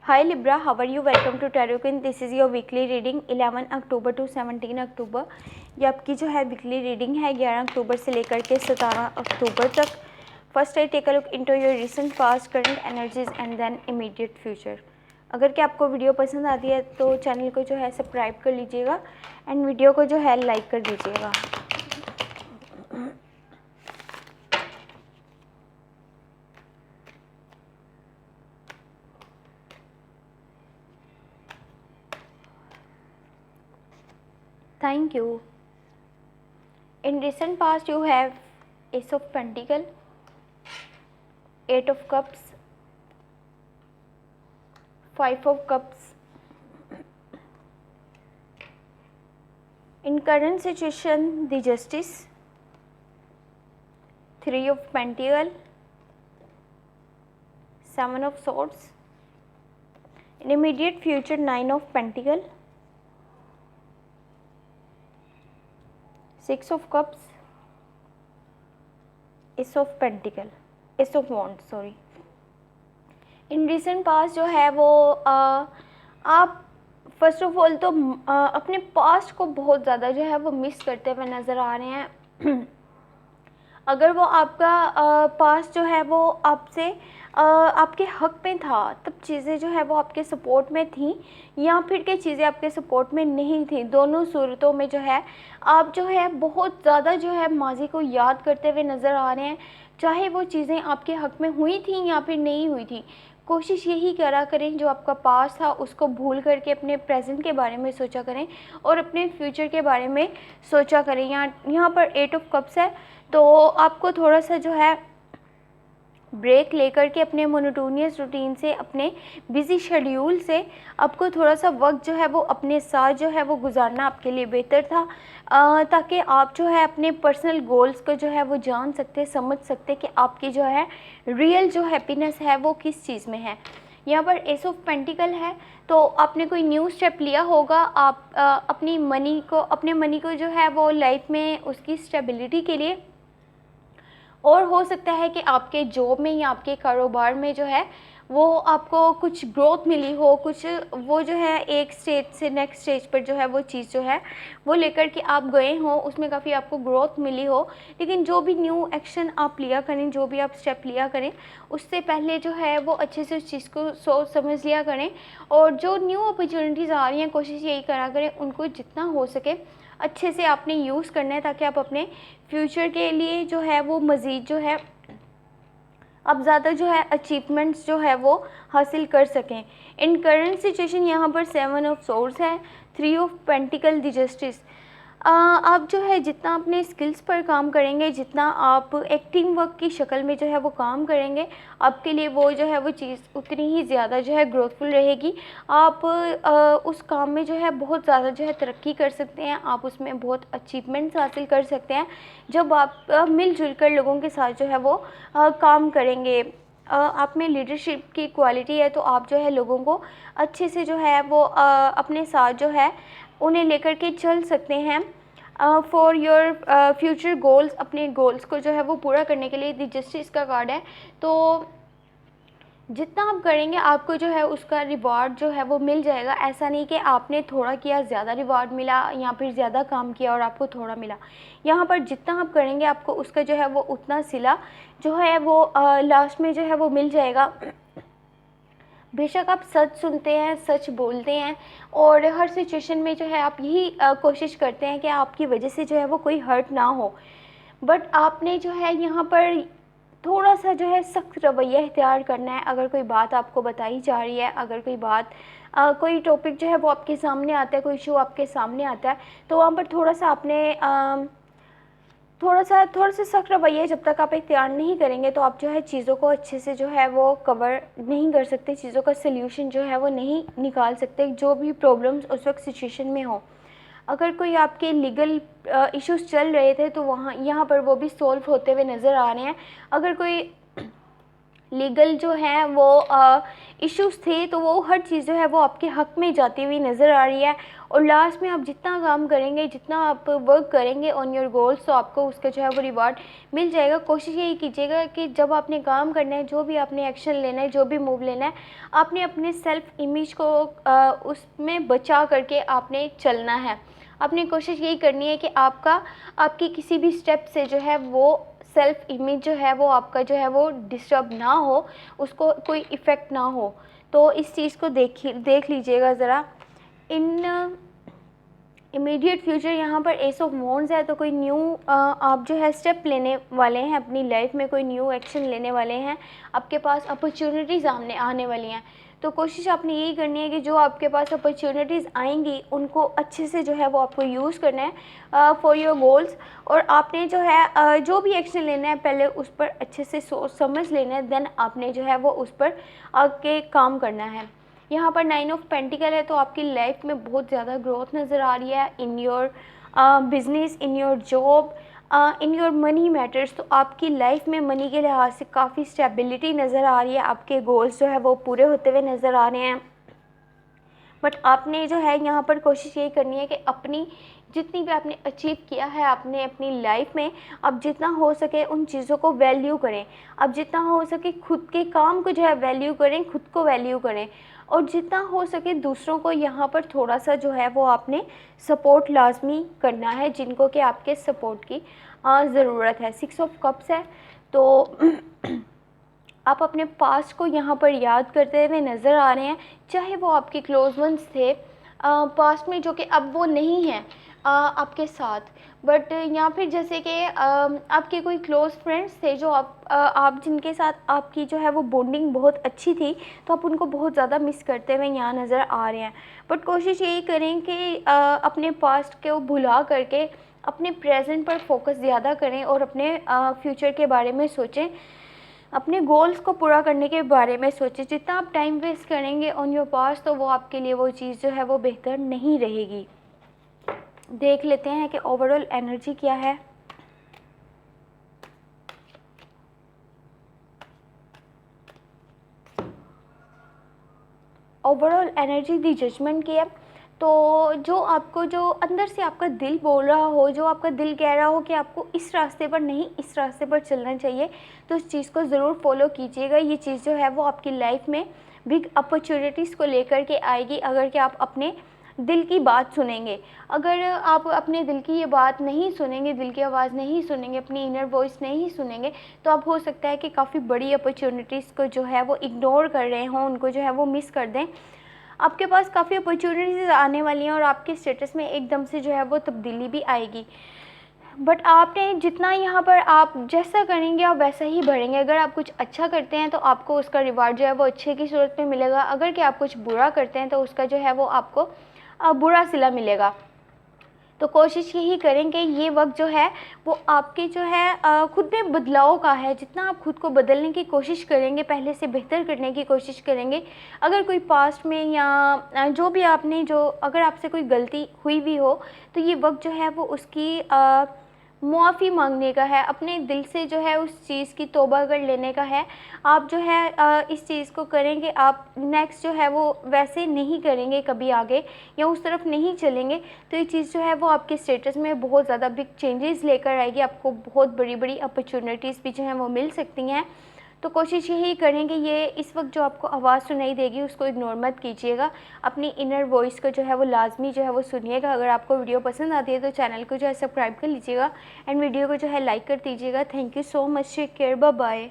Hi Libra, how are you? Welcome to Tarot Queen. This is your weekly reading 11 October to 17 अक्टूबर. ये आपकी जो है weekly reading है 11 अक्टूबर से लेकर के 17 अक्टूबर तक. First I take a look into your recent past current energies and then immediate future. अगर कि आपको वीडियो पसंद आती है तो चैनल को जो है सब्सक्राइब कर लीजिएगा एंड वीडियो को जो है लाइक कर दीजिएगा. Thank you. In recent past you have Ace of Pentacle, Eight of Cups, Five of Cups. In current situation the Justice, Three of Pentacle, Seven of Swords. In immediate future Nine of Pentacle, Six of Cups, Ace of Pentacle, Ace of Wands sorry. In recent past जो है वो आप first of all तो अपने past को बहुत ज़्यादा जो है वो मिस करते हुए नज़र आ रहे हैं. अगर वो आपका पास्ट जो है वो आपसे आपके हक में था तब चीज़ें जो है वो आपके सपोर्ट में थी या फिर के चीज़ें आपके सपोर्ट में नहीं थी. दोनों सूरतों में जो है आप जो है बहुत ज़्यादा जो है माजी को याद करते हुए नज़र आ रहे हैं. चाहे वो चीज़ें आपके हक में हुई थी या फिर नहीं हुई थी, कोशिश यही करा करें जो आपका पास्ट था उसको भूल करके अपने प्रेजेंट के बारे में सोचा करें और अपने फ्यूचर के बारे में सोचा करें. यहाँ पर एट ऑफ कप्स है तो आपको थोड़ा सा जो है ब्रेक लेकर के अपने मोनोटोनियस रूटीन से, अपने बिजी शेड्यूल से आपको थोड़ा सा वक्त जो है वो अपने साथ जो है वो गुजारना आपके लिए बेहतर था, ताकि आप जो है अपने पर्सनल गोल्स को जो है वो जान सकते, समझ सकते कि आपकी जो है रियल जो हैप्पीनेस है वो किस चीज़ में है. यहाँ पर एस ऑफ पेंटिकल है तो आपने कोई न्यू स्टेप लिया होगा. आप अपने मनी को जो है वो लाइफ में उसकी स्टेबिलिटी के लिए, और हो सकता है कि आपके जॉब में या आपके कारोबार में जो है वो आपको कुछ ग्रोथ मिली हो, कुछ वो जो है एक स्टेज से नेक्स्ट स्टेज पर जो है वो चीज़ जो है वो लेकर के आप गए हो, उसमें काफ़ी आपको ग्रोथ मिली हो. लेकिन जो भी न्यू एक्शन आप लिया करें, जो भी आप स्टेप लिया करें, उससे पहले जो है वो अच्छे से उस चीज़ को सोच समझ लिया करें. और जो न्यू अपॉर्चुनिटीज़ आ रही हैं कोशिश यही करा करें उनको जितना हो सके अच्छे से आपने यूज़ करना है, ताकि आप अपने फ्यूचर के लिए जो है वो मज़ीद जो है आप ज़्यादा जो है अचीवमेंट्स जो है वो हासिल कर सकें. इन करंट सिचुएशन यहाँ पर सेवन ऑफ सोर्स है, three of pentacle the justice. आप जो है जितना अपने स्किल्स पर काम करेंगे, जितना आप एक टीम वर्क की शक्ल में जो है वो काम करेंगे, आपके लिए वो जो है वो चीज़ उतनी ही ज़्यादा जो है ग्रोथफुल रहेगी. आप उस काम में जो है बहुत ज़्यादा जो है तरक्की कर सकते हैं, आप उसमें बहुत अचीवमेंट्स हासिल कर सकते हैं जब आप मिलजुल कर लोगों के साथ जो है वो काम करेंगे. आप में लीडरशिप की क्वालिटी है तो आप जो है लोगों को अच्छे से जो है वो अपने साथ जो है उन्हें लेकर के चल सकते हैं फॉर योर फ्यूचर गोल्स. अपने गोल्स को जो है वो पूरा करने के लिए द जस्टिस का कार्ड है तो जितना आप करेंगे आपको जो है उसका रिवार्ड जो है वो मिल जाएगा. ऐसा नहीं कि आपने थोड़ा किया ज़्यादा रिवार्ड मिला या फिर ज़्यादा काम किया और आपको थोड़ा मिला. यहाँ पर जितना आप करेंगे आपको उसका जो है वो उतना सिला जो है वो लास्ट में जो है वो मिल जाएगा. बेशक आप सच सुनते हैं, सच बोलते हैं और हर सिचुएशन में जो है आप यही कोशिश करते हैं कि आपकी वजह से जो है वो कोई हर्ट ना हो, बट आपने जो है यहाँ पर थोड़ा सा जो है सख्त रवैया इख्तियार करना है. अगर कोई बात आपको बताई जा रही है, अगर कोई बात कोई टॉपिक जो है वो आपके सामने आता है, कोई इशू आपके सामने आता है, तो वहाँ पर थोड़ा सा आपने थोड़ा सा सख्त रवैया जब तक आप इख्तियार नहीं करेंगे तो आप जो है चीज़ों को अच्छे से जो है वो कवर नहीं कर सकते, चीज़ों का सल्यूशन जो है वो नहीं निकाल सकते, जो भी प्रॉब्लम्स उस वक्त सिचुएशन में हो. अगर कोई आपके लीगल इश्यूज चल रहे थे तो यहाँ पर वो भी सॉल्व होते हुए नज़र आ रहे हैं. अगर कोई लीगल जो है वो इश्यूज़ थे, तो वो हर चीज़ जो है वो आपके हक़ में जाती हुई नज़र आ रही है। और लास्ट में आप जितना काम करेंगे, जितना आप वर्क करेंगे ऑन योर गोल्स, तो आपको उसका जो है वो रिवार्ड मिल जाएगा। कोशिश यही कीजिएगा कि जब आपने काम करना है, जो भी आपने एक्शन लेना है, जो भी मूव लेना है, आपने अपने सेल्फ़ इमेज को उसमें बचा करके आपने चलना है। आपने कोशिश यही करनी है कि आपकी किसी भी स्टेप से जो है वो सेल्फ़ इमेज जो है वो आपका जो है वो डिस्टर्ब ना हो, उसको कोई इफ़ेक्ट ना हो। तो इस चीज़ को देख लीजिएगा ज़रा। इन इमीडिएट फ्यूचर यहाँ पर एस ऑफ वॉन्ड्स है, तो कोई न्यू आप जो है स्टेप लेने वाले हैं अपनी लाइफ में, कोई न्यू एक्शन लेने वाले हैं, आपके पास अपॉर्चुनिटीज़ सामने आने वाली हैं। तो कोशिश आपने यही करनी है कि जो आपके पास अपॉर्चुनिटीज़ आएंगी उनको अच्छे से जो है वो आपको यूज़ करना है फॉर योर गोल्स। और आपने जो है जो भी एक्शन लेना है पहले उस पर अच्छे से सोच समझ लेना है, देन आपने जो है वो उस पर आगे काम करना है। यहाँ पर 9 ऑफ पेंटिकल है, तो आपकी लाइफ में बहुत ज़्यादा ग्रोथ नज़र आ रही है in your business, in your job, in your money matters. तो आपकी लाइफ में मनी के लिहाज से काफ़ी स्टेबिलिटी नज़र आ रही है, आपके गोल्स जो है वो पूरे होते हुए नज़र आ रहे हैं। बट आपने जो है यहाँ पर कोशिश यही करनी है कि अपनी जितनी भी आपने अचीव किया है आपने अपनी लाइफ में, अब जितना हो सके उन चीज़ों को वैल्यू करें। अब जितना हो सके खुद के काम को जो है वैल्यू करें, खुद को वैल्यू करें। और जितना हो सके दूसरों को यहाँ पर थोड़ा सा जो है वो आपने सपोर्ट लाजमी करना है, जिनको कि आपके सपोर्ट की ज़रूरत है। 6 ऑफ कप्स है, तो आप अपने पास्ट को यहाँ पर याद करते हुए नज़र आ रहे हैं, चाहे वो आपके क्लोज वंस थे पास्ट में, जो कि अब वो नहीं हैं आपके साथ, बट या फिर जैसे कि आपके कोई क्लोज़ फ्रेंड्स थे जो आप जिनके साथ आपकी जो है वो बॉन्डिंग बहुत अच्छी थी, तो आप उनको बहुत ज़्यादा मिस करते हुए यहाँ नज़र आ रहे हैं। बट कोशिश यही करें कि अपने पास्ट को भुला करके अपने प्रेजेंट पर फोकस ज़्यादा करें और अपने फ्यूचर के बारे में सोचें, अपने गोल्स को पूरा करने के बारे में सोचें। जितना आप टाइम वेस्ट करेंगे ऑन योर पास्ट, तो वो आपके लिए वो चीज़ जो है वो बेहतर नहीं रहेगी। देख लेते हैं कि ओवरऑल एनर्जी क्या है। ओवरऑल एनर्जी दी जजमेंट की है, तो जो आपको जो अंदर से आपका दिल बोल रहा हो, जो आपका दिल कह रहा हो कि आपको इस रास्ते पर नहीं इस रास्ते पर चलना चाहिए, तो उस चीज़ को ज़रूर फॉलो कीजिएगा। ये चीज़ जो है वो आपकी लाइफ में बिग अपॉर्चुनिटीज़ को लेकर के आएगी, अगर कि आप अपने दिल की बात सुनेंगे। अगर आप अपने दिल की ये बात नहीं सुनेंगे, दिल की आवाज़ नहीं सुनेंगे, अपनी इनर वॉइस नहीं सुनेंगे, तो अब हो सकता है कि काफ़ी बड़ी अपॉर्चुनिटीज़ को जो है वो इग्नोर कर रहे हों, उनको जो है वो मिस कर दें। आपके पास काफ़ी अपॉर्चुनिटीज़ आने वाली हैं और आपके स्टेटस में एकदम से जो है वो तब्दीली भी आएगी। बट आपने जितना यहाँ पर आप जैसा करेंगे आप वैसा ही बढ़ेंगे। अगर आप कुछ अच्छा करते हैं तो आपको उसका रिवार्ड जो है वो अच्छे की सूरत में मिलेगा। अगर कि आप कुछ बुरा करते हैं तो उसका जो है वो आपको बुरा सिला मिलेगा। तो कोशिश यही करें कि ये वक्त जो है वो आपके जो है खुद में बदलाव का है। जितना आप खुद को बदलने की कोशिश करेंगे, पहले से बेहतर करने की कोशिश करेंगे, अगर कोई पास्ट में या जो भी आपने जो अगर आपसे कोई गलती हुई भी हो, तो ये वक्त जो है वो उसकी मुआफ़ी मांगने का है, अपने दिल से जो है उस चीज़ की तौबा कर लेने का है। आप जो है इस चीज़ को करेंगे, आप नेक्स्ट जो है वो वैसे नहीं करेंगे कभी आगे, या उस तरफ नहीं चलेंगे, तो ये चीज़ जो है वो आपके स्टेटस में बहुत ज़्यादा बिग चेंजेस लेकर आएगी। आपको बहुत बड़ी बड़ी अपॉर्चुनिटीज़ भी जो हैं वो मिल सकती हैं। तो कोशिश यही करें कि ये इस वक्त जो आपको आवाज़ सुनाई देगी उसको इग्नोर मत कीजिएगा। अपनी इनर वॉइस को जो है वो लाजमी जो है वो सुनिएगा। अगर आपको वीडियो पसंद आती है तो चैनल को जो है सब्सक्राइब कर लीजिएगा एंड वीडियो को जो है लाइक कर दीजिएगा। Thank you so much, take care, bye bye.